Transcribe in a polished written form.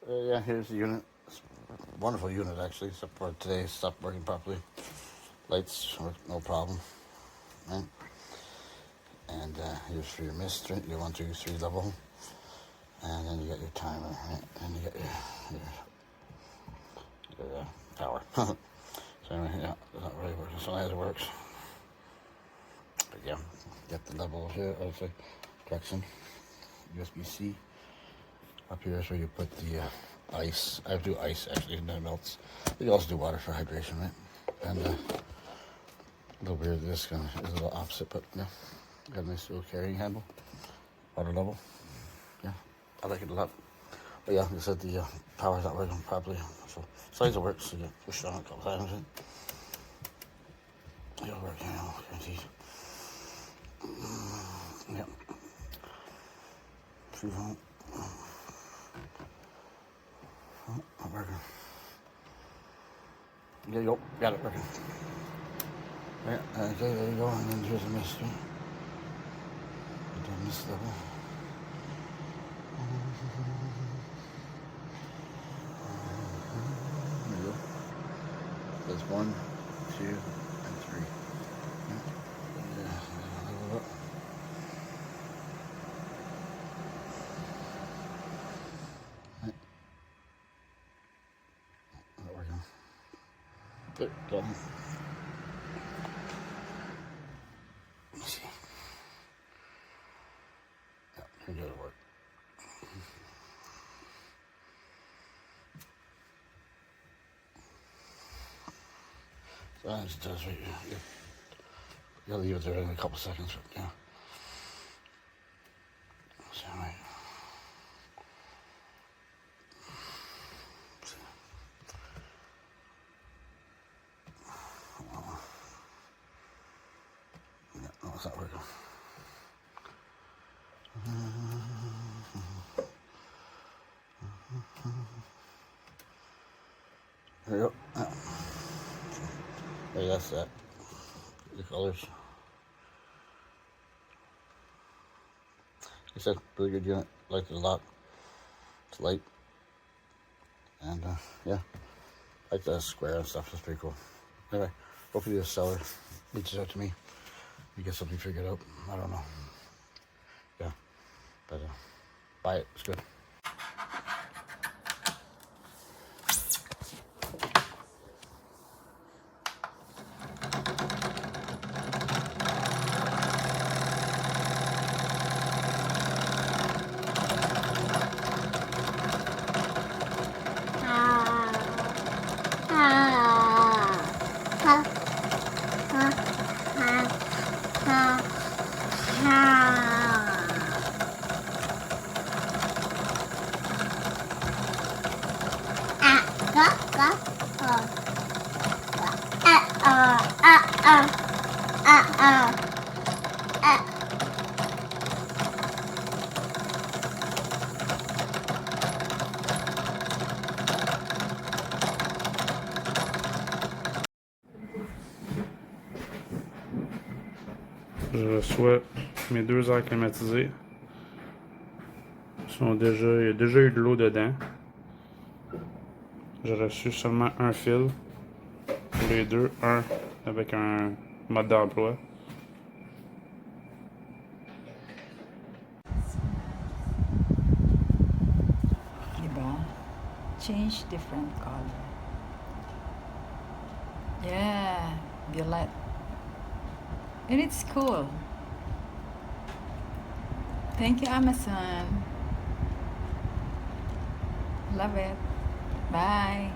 So yeah, here's the unit. It's a wonderful unit actually, except for today it stopped working properly. Lights work no problem. Right? And here's for your mist, right? Your 1, 2, 3 level. And then you got your timer, right? And you got your power. So anyway, yeah, it's not really working. So as it works. But yeah, get the level here, also correction. USB-C. Up here is where you put the ice. I do ice actually, and then it melts. You can also do water for hydration, right? And a little weird, this kind of is a little opposite, but yeah, got a nice little carrying handle. Water level. Yeah, I like it a lot. But yeah, like I said, the power's not working properly. So size it works, so you push it on a couple times. It'll work, you know, guaranteed. Yeah. Free phone. Oh, not working. There you go, got it working. Yeah, okay, there you go, and then here's the mist. Right? Put that mist level. There you go. That's 1, 2, and 3. Yeah, level up. Right. Not working. There, done. Let me see. Yeah, here goes work. So as it does right here. You gotta leave it there in a couple seconds, but yeah. So anyway. Yeah, no, it's not working. There you go. Yeah. Hey, that's that. The colors. Like I said, really good unit. Liked it a lot. It's light. And yeah, like the square and stuff. It's pretty cool. Anyway, hopefully the seller reaches out to me. We get something figured out. I don't know. Yeah, but buy it. It's good. Je reçois mes 2 airs climatisés. Il y a déjà eu de l'eau dedans. J'ai reçu seulement un fil pour les deux, un avec un mode d'emploi. Diba? Change different color. Yeah, violet. And it's cool. Thank you, Amazon. Love it. Bye.